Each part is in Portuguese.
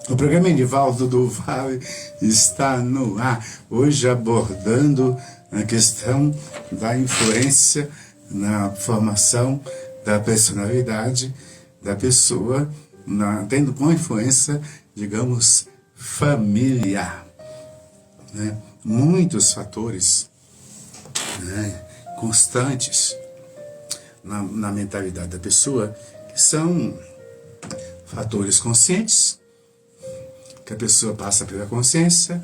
O programa Edivaldo do Vale está no ar, hoje abordando a questão da influência na formação da personalidade da pessoa, tendo uma influência, digamos, familiar. Né? Muitos fatores, né, constantes na mentalidade da pessoa, que são fatores conscientes, que a pessoa passa pela consciência,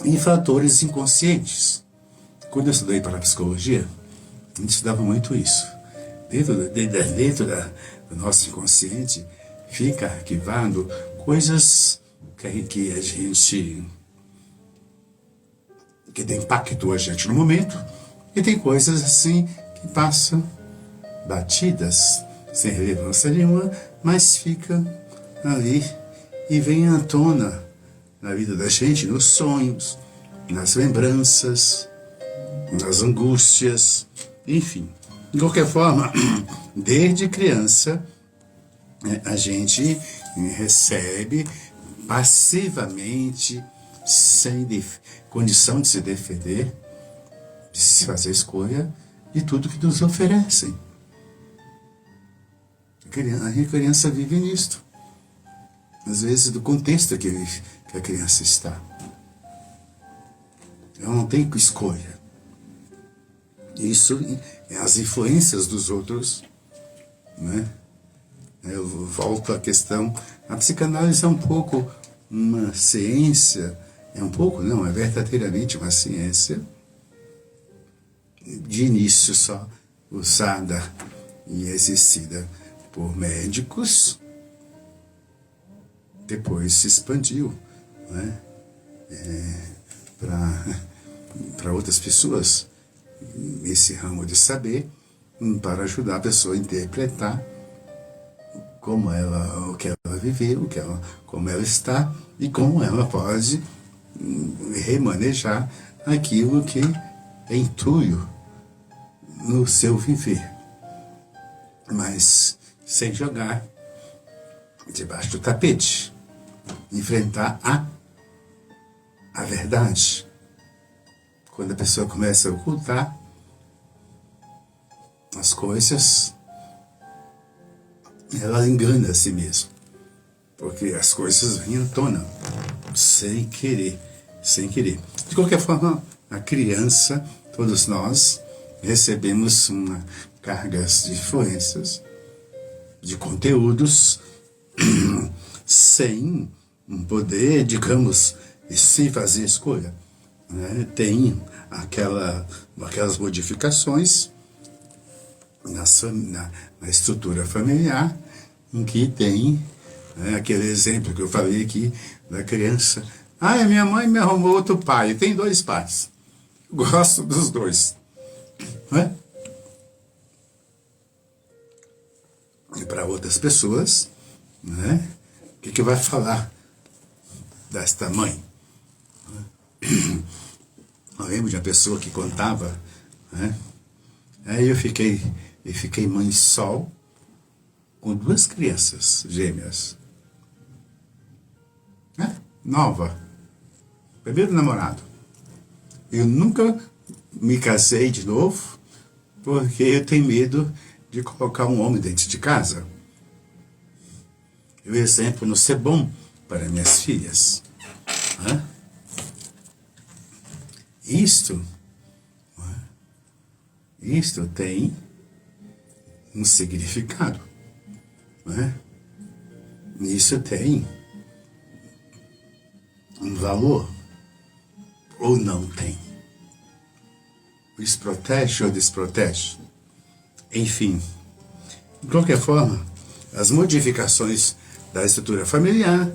e fatores inconscientes. Quando eu estudei para a psicologia, a gente estudava muito isso. Dentro do nosso inconsciente, fica arquivado coisas que a gente... que impactou a gente no momento, e tem coisas assim que passam batidas, sem relevância nenhuma, mas fica ali e vem à tona na vida da gente, nos sonhos, nas lembranças, nas angústias, enfim. De qualquer forma, desde criança, a gente recebe passivamente, sem condição de se defender, de se fazer escolha de tudo que nos oferecem. A criança vive nisto. Às vezes do contexto que a criança está. Ela não tem escolha. Isso é as influências dos outros, né? Eu volto à questão, a psicanálise é um pouco uma ciência, não, é verdadeiramente uma ciência, de início só usada e exercida por médicos, depois se expandiu, né, para outras pessoas, esse ramo de saber, para ajudar a pessoa a interpretar o que ela viveu, como ela está e como ela pode remanejar aquilo que é intuito no seu viver, mas sem jogar debaixo do tapete. Enfrentar a verdade. Quando a pessoa começa a ocultar as coisas, ela engana a si mesma, porque as coisas vêm à tona, sem querer. De qualquer forma, a criança, todos nós, recebemos cargas de influências, de conteúdos, sem poder, digamos, sem fazer escolha. Né? Tem aquelas modificações na estrutura familiar, em que tem aquele exemplo que eu falei aqui da criança. A minha mãe me arrumou outro pai, tem 2 pais. Gosto dos 2. Né? E para outras pessoas, né? O que vai falar desta mãe? Eu lembro de uma pessoa que contava, né? Aí eu fiquei mãe sol com 2 crianças gêmeas, né? Nova, primeiro namorado. Eu nunca me casei de novo porque eu tenho medo de colocar um homem dentro de casa. O exemplo não ser bom para minhas filhas. Né? Isto tem um significado. Né? Isso tem um valor, ou não tem. Isso protege ou desprotege? Enfim, de qualquer forma, as modificações da estrutura familiar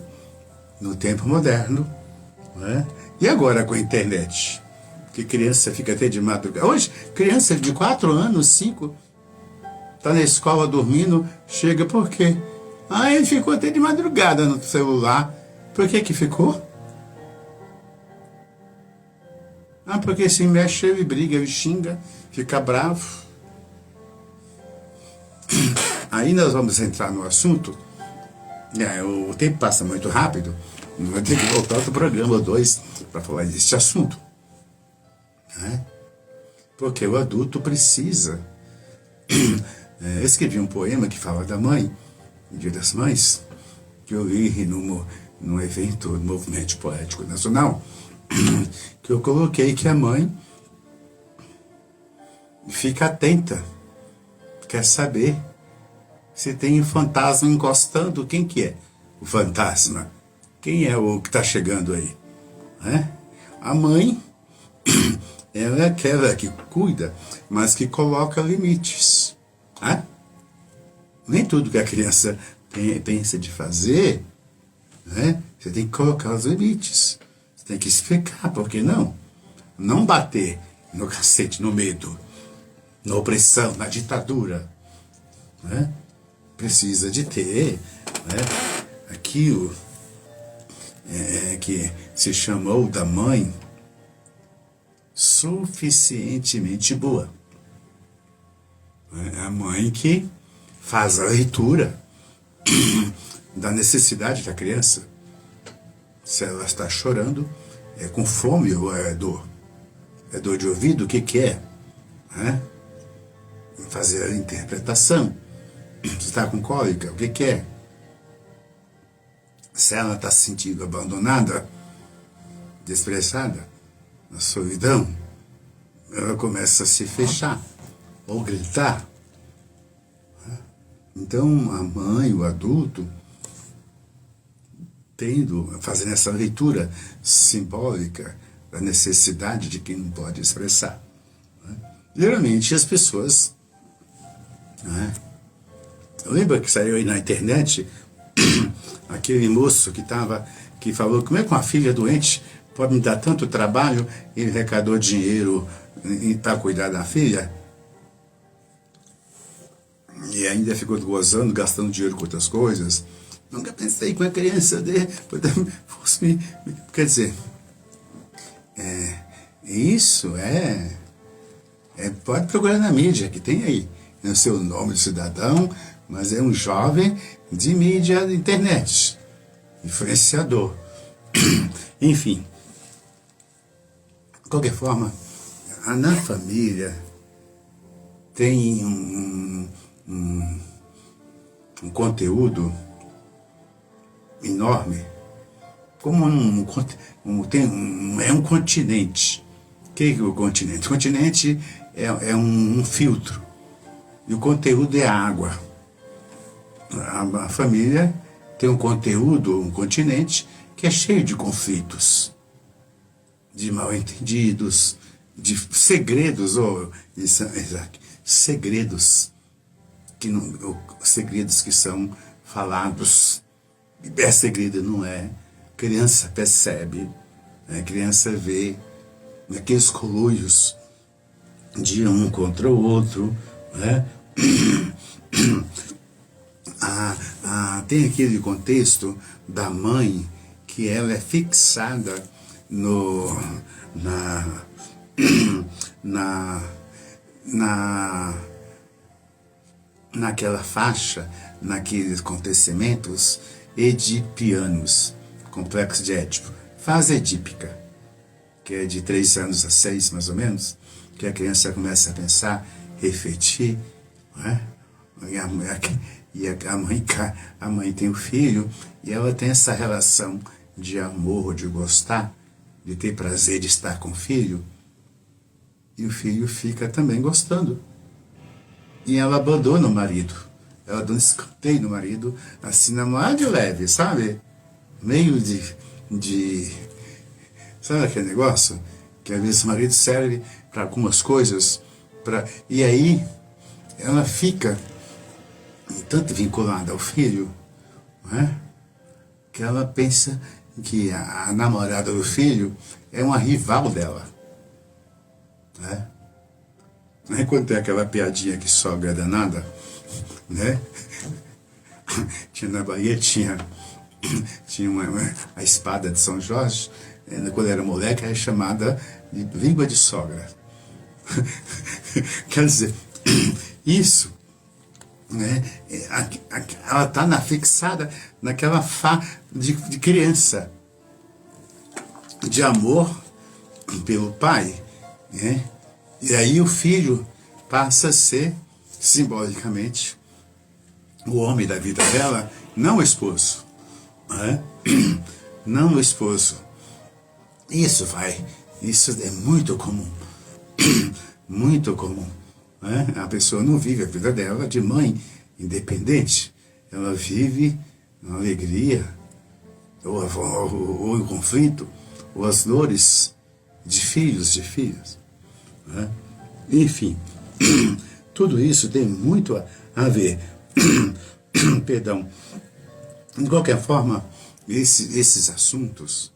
no tempo moderno, né? E agora com a internet, que criança fica até de madrugada. Hoje, criança de 4 anos, 5, está na escola dormindo, chega por quê? Ele ficou até de madrugada no celular. Por que ficou? Porque se mexe, ele briga, ele xinga, fica bravo. Aí nós vamos entrar no assunto O tempo passa muito rápido, vai ter que voltar outro programa 2 para falar desse assunto. Né? Porque o adulto precisa. Eu escrevi um poema que fala da mãe, Dia das Mães, que eu li num evento do Movimento Poético Nacional, que eu coloquei que a mãe fica atenta, quer saber se tem um fantasma encostando. Quem que é o fantasma? Quem é o que está chegando aí? Né? A mãe, ela é aquela que cuida, mas que coloca limites. Né? Nem tudo que a criança pensa de fazer, né? Você tem que colocar os limites. Você tem que explicar, por que não? Não bater no cacete, no medo, na opressão, na ditadura. Né? Precisa de ter, né, aquilo que se chamou da mãe suficientemente boa. É a mãe que faz a leitura da necessidade da criança. Se ela está chorando, é com fome ou é dor? É dor de ouvido? O que é? Né? Fazer a interpretação. Você está com cólica? O que é? Se ela está se sentindo abandonada, desprezada, na solidão, ela começa a se fechar ou gritar. Então a mãe, o adulto, fazendo essa leitura simbólica da necessidade de quem não pode expressar. Geralmente as pessoas, né? Lembra que saiu aí na internet aquele moço que falou como é que uma filha doente pode me dar tanto trabalho, ele arrecadou dinheiro para cuidar da filha e ainda ficou gozando, gastando dinheiro com outras coisas. Nunca pensei que uma criança fosse... Quer dizer, isso pode procurar na mídia, que tem aí, não sei o nome do cidadão, mas é um jovem de mídia de internet, influenciador. Enfim, de qualquer forma, na família tem um conteúdo enorme, como é um continente. O que é o continente? O continente é um filtro, e o conteúdo é a água. A família tem um conteúdo, um continente, que é cheio de conflitos, de mal-entendidos, de segredos, segredos que são falados. É segredo, não é? A criança percebe, a criança vê aqueles coluios de um contra o outro, né? Tem aquele contexto da mãe que ela é fixada naquela faixa, naqueles acontecimentos edipianos, complexo de Édipo, fase edípica, que é de 3 anos a 6 mais ou menos, que a criança começa a pensar, refletir, não é? E a mãe tem o filho, e ela tem essa relação de amor, de gostar, de ter prazer de estar com o filho, e o filho fica também gostando. E ela abandona o marido, ela dá um escanteio no marido, assim, namorado de leve, sabe? Meio de... Sabe aquele negócio? Que às vezes o marido serve para algumas coisas, e aí ela fica tanto vinculada ao filho, né, que ela pensa que a namorada do filho é uma rival dela. Né? Aí quando tem aquela piadinha que sogra é danada, né? Na Bahia tinha a espada de São Jorge, quando era moleque, era chamada de língua de sogra. Quer dizer, isso né? Ela está fixada naquela de criança, de amor pelo pai, né? E aí o filho passa a ser, simbolicamente, o homem da vida dela, não o esposo, né? Não o esposo. Isso é muito comum, muito comum, né? A pessoa não vive a vida dela de mãe independente, ela vive na alegria, ou em conflito, ou as dores de filhos, de filhas, né? Enfim, tudo isso tem muito a ver. Perdão. De qualquer forma, esses assuntos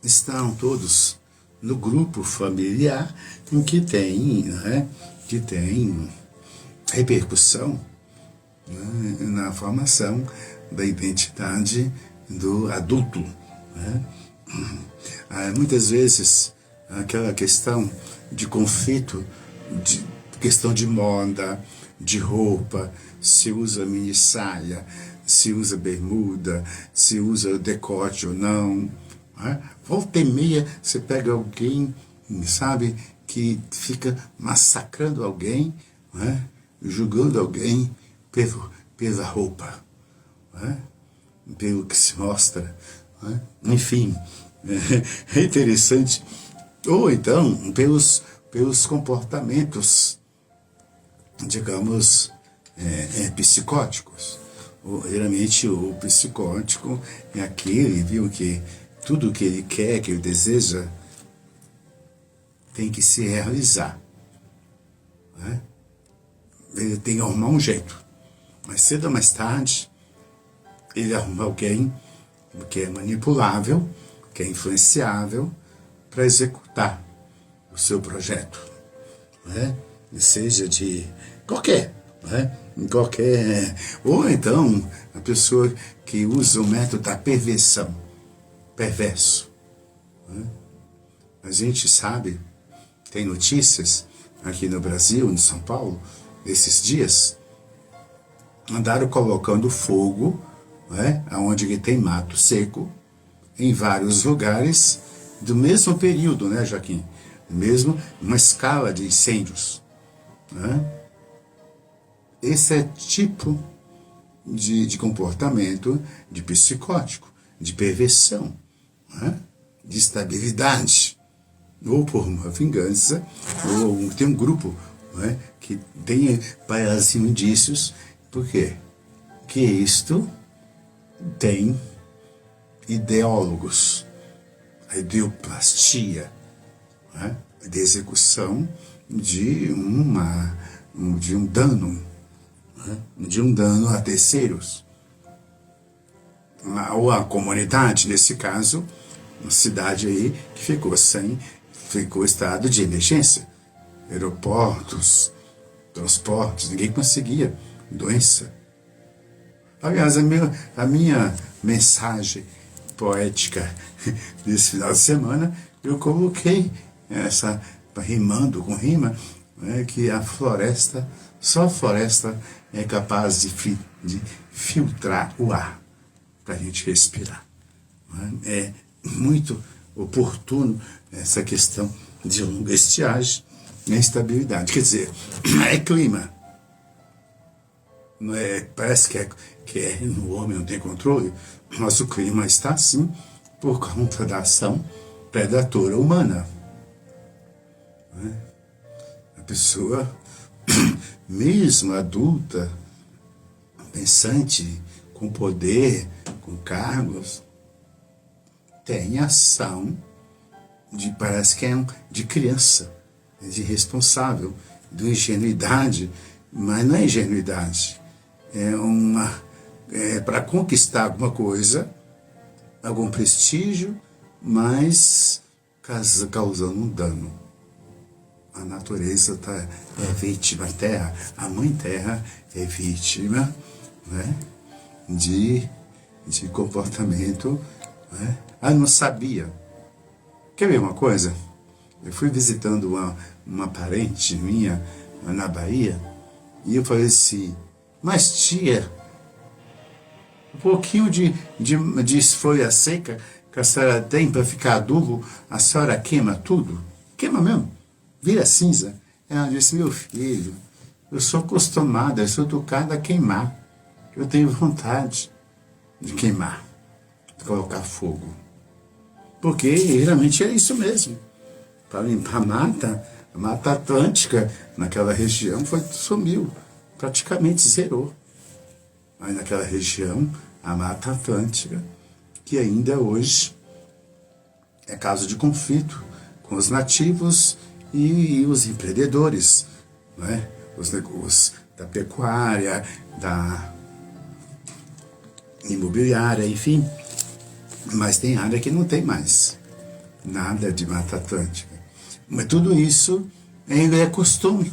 estão todos no grupo familiar, em que tem, né, que tem repercussão, né, na formação da identidade do adulto, né? Muitas vezes aquela questão de conflito, de questão de moda, de roupa, se usa mini saia, se usa bermuda, se usa decote ou não, né? Volta e meia você pega alguém, sabe, que fica massacrando alguém, né? Julgando alguém pela roupa, né? Pelo que se mostra, né? Enfim, é interessante. Ou então pelos comportamentos, digamos, psicóticos. Geralmente o psicótico é aquele, viu, que tudo que ele quer, que ele deseja, tem que se realizar, né? Ele tem que arrumar um jeito. Mais cedo ou mais tarde, ele arruma alguém que é manipulável, que é influenciável, para executar o seu projeto, né? Seja de qualquer, né? Ou então a pessoa que usa o método da perversão, perverso, né? A gente sabe, tem notícias aqui no Brasil, em São Paulo, esses dias, andaram colocando fogo, né, onde que tem mato seco, em vários lugares do mesmo período, né, Joaquim? Mesmo uma escala de incêndios, né? Esse é tipo de comportamento de psicótico, de perversão, né? De instabilidade, ou por uma vingança, ou tem um grupo, né, que tem vários indícios. Por quê? Que isto tem ideólogos, a ideoplastia, né, de execução de um dano, né, de um dano a terceiros, ou a comunidade, nesse caso, uma cidade aí que ficou estado de emergência, aeroportos, transportes, ninguém conseguia, doença. Aliás, a minha mensagem poética desse final de semana, eu coloquei essa, rimando com rima, né, que só a floresta é capaz de filtrar o ar para a gente respirar, né? É muito oportuno essa questão de longa estiagem e estabilidade. Quer dizer, é clima. Não é, parece que no homem não tem controle, mas o clima está assim por conta da ação predatora humana, né? A pessoa, mesmo adulta, pensante, com poder, com cargos, tem ação parece que é de criança, de irresponsável, de ingenuidade, mas não é ingenuidade, é para conquistar alguma coisa, algum prestígio, mas causando um dano. A natureza é vítima, a terra, a mãe terra é vítima, né, de comportamento, né? Não sabia. Quer ver uma coisa? Eu fui visitando uma parente minha na Bahia, e eu falei assim, Mas tia, um pouquinho de folha seca que a senhora tem para ficar adubo, a senhora queima tudo? Queima mesmo, vira cinza. Ela disse, meu filho, eu sou acostumada, eu sou educada a queimar. Eu tenho vontade de queimar, de colocar fogo. Porque realmente é isso mesmo. Para limpar a Mata Atlântica, naquela região, sumiu, praticamente zerou. Mas naquela região, a Mata Atlântica, que ainda hoje é caso de conflito com os nativos e os empreendedores, né? Os negócios da pecuária, da imobiliária, enfim. Mas tem área que não tem mais nada de Mata Atlântica. Mas tudo isso ainda é costume,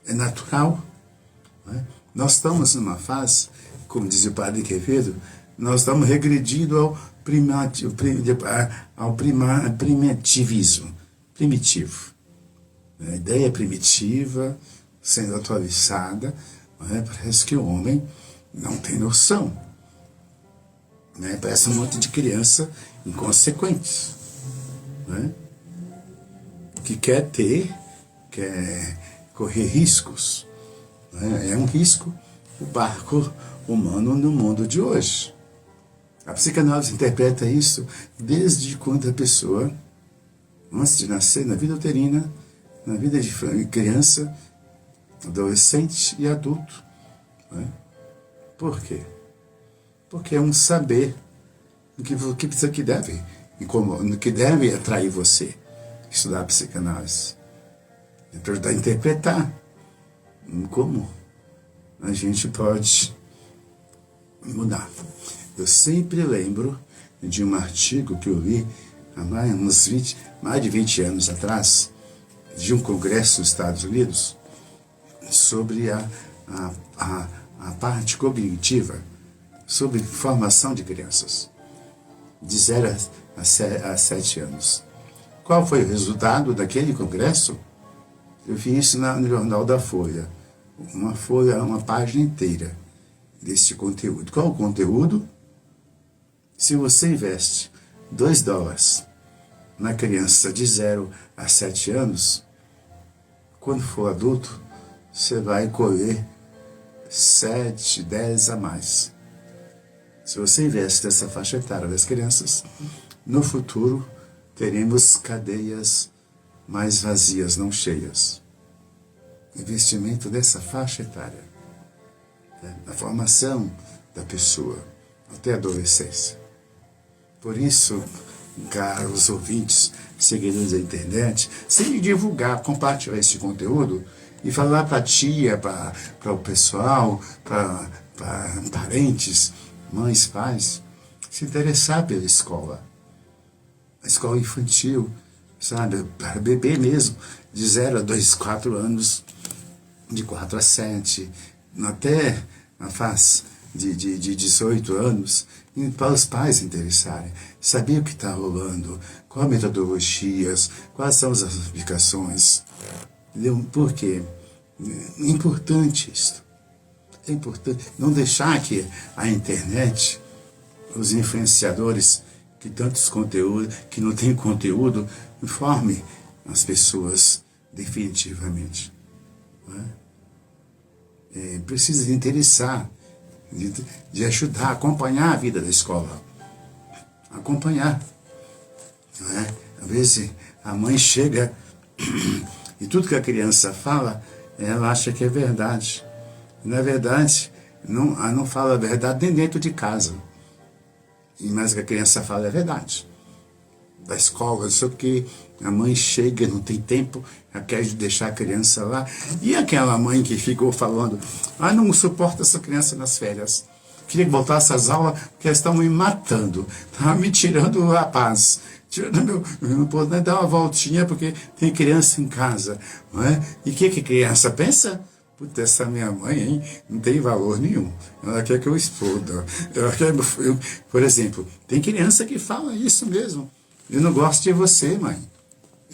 é natural. Né? Nós estamos numa fase, como dizia o padre Quevedo, nós estamos regredindo ao primitivismo, primitivo. A ideia primitiva, sendo atualizada, né? Parece que o homem não tem noção. Né? Parece um monte de criança inconsequente. Né? Que quer correr riscos. Né? É um risco o barco humano no mundo de hoje. A psicanálise interpreta isso desde quando a pessoa, antes de nascer, na vida uterina, na vida de criança, adolescente e adulto. Né? Por quê? Porque é um saber do que deve atrair você. Estudar a psicanálise. É para ajudar a interpretar como a gente pode mudar. Eu sempre lembro de um artigo que eu li há mais de 20 anos atrás, de um congresso nos Estados Unidos, sobre a parte cognitiva, sobre formação de crianças, de 0 a 7 anos. Qual foi o resultado daquele congresso? Eu vi isso no jornal da Folha. Uma página inteira desse conteúdo. Qual o conteúdo? Se você investe $2 na criança de 0 a 7 anos, quando for adulto, você vai colher 7, 10 a mais. Se você investe nessa faixa etária das crianças, no futuro teremos cadeias mais vazias, não cheias. Investimento dessa faixa etária, né? Na formação da pessoa, até a adolescência. Por isso, caros ouvintes, seguidores da internet, sem divulgar, compartilhar esse conteúdo e falar para a tia, para o pessoal, para parentes, mães, pais, se interessar pela escola. A escola infantil, sabe, para bebê mesmo, de 0 a 2, 4 anos, de 4 a 7, até na fase de 18 anos, e para os pais se interessarem, saber o que está rolando, quais metodologias, quais são as aplicações. Por quê? É importante isso. É importante não deixar que a internet, os influenciadores que tantos conteúdos, que não tem conteúdo, informe as pessoas definitivamente. Precisa de interessar, de ajudar, acompanhar a vida da escola. Acompanhar. Às vezes a mãe chega e tudo que a criança fala, ela acha que é verdade. Na verdade, não fala a verdade nem dentro de casa. Mas o que a criança fala é verdade. Da escola, só que a mãe chega, não tem tempo, ela quer deixar a criança lá. E aquela mãe que ficou falando, não suporto essa criança nas férias. Queria que voltasse às aulas, porque elas estão me matando. Estavam me tirando a paz. Eu não posso nem dar uma voltinha, porque tem criança em casa. Não é? E o que a criança pensa? Puta, essa minha mãe, hein, não tem valor nenhum. Ela quer que eu exploda. Por exemplo, tem criança que fala isso mesmo. Eu não gosto de você, mãe.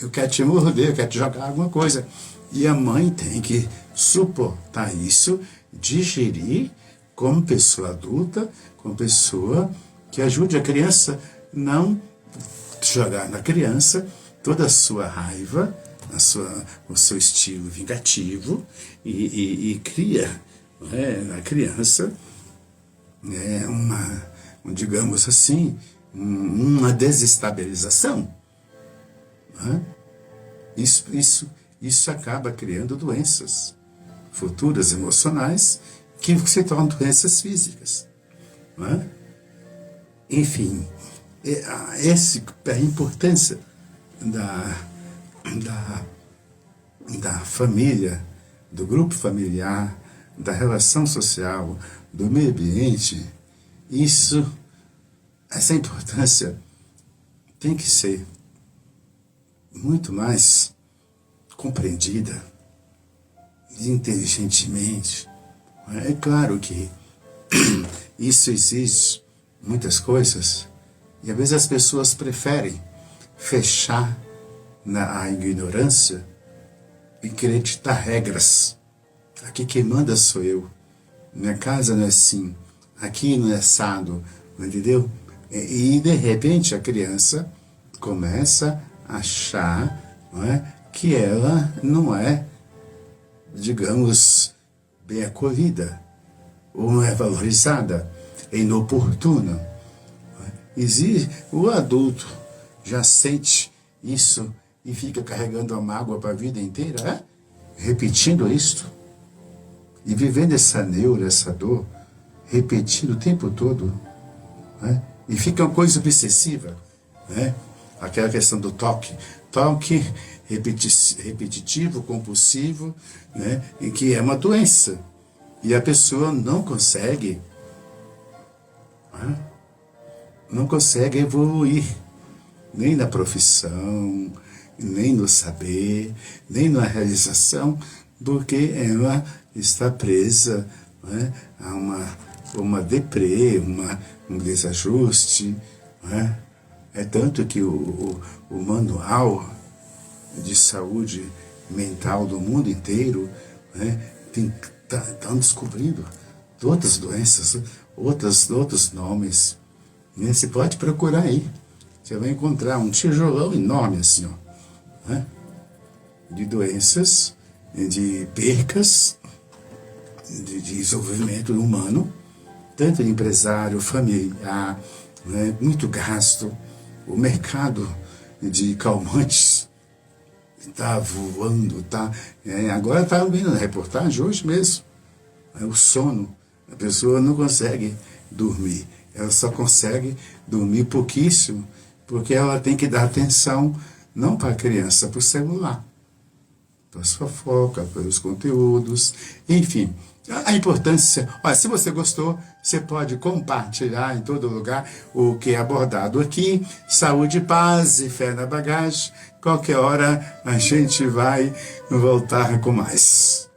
Eu quero te morder, eu quero te jogar alguma coisa. E a mãe tem que suportar isso digerir como pessoa adulta, como pessoa que ajude a criança não jogar na criança toda a sua raiva, o seu estilo vingativo e cria, na criança digamos assim, uma desestabilização. Isso acaba criando doenças futuras emocionais que se tornam doenças físicas. Enfim, a importância da família, do grupo familiar, da relação social, do meio ambiente, essa importância tem que ser muito mais compreendida inteligentemente. É claro que isso exige muitas coisas e às vezes as pessoas preferem fechar na ignorância e querer ditar regras. Aqui quem manda sou eu. Minha casa não é assim. Aqui não é assado. Entendeu? E de repente a criança começa a achar, que ela não é, digamos, bem acolhida, ou não é valorizada, é inoportuna. O adulto já sente isso e fica carregando a mágoa para a vida inteira, repetindo isto, e vivendo essa neura, essa dor, repetindo o tempo todo, e fica uma coisa obsessiva, aquela questão do toque repetitivo, compulsivo, e que é uma doença, e a pessoa não consegue evoluir, nem na profissão, nem no saber, nem na realização, porque ela está presa a uma deprê, um desajuste. É tanto que o manual de saúde mental do mundo inteiro está descobrindo outras doenças, outros nomes. Você pode procurar aí. Você vai encontrar um tijolão enorme assim, de doenças, de percas, de desenvolvimento humano, tanto de empresário, familiar, muito gasto. O mercado de calmantes está voando, agora está vendo na reportagem hoje mesmo. O sono, a pessoa não consegue dormir. Ela só consegue dormir pouquíssimo, porque ela tem que dar atenção, não para a criança, para o celular, para as fofocas, para os conteúdos, enfim. A importância, se você gostou, você pode compartilhar em todo lugar o que é abordado aqui. Saúde, paz e fé na bagagem. Qualquer hora a gente vai voltar com mais.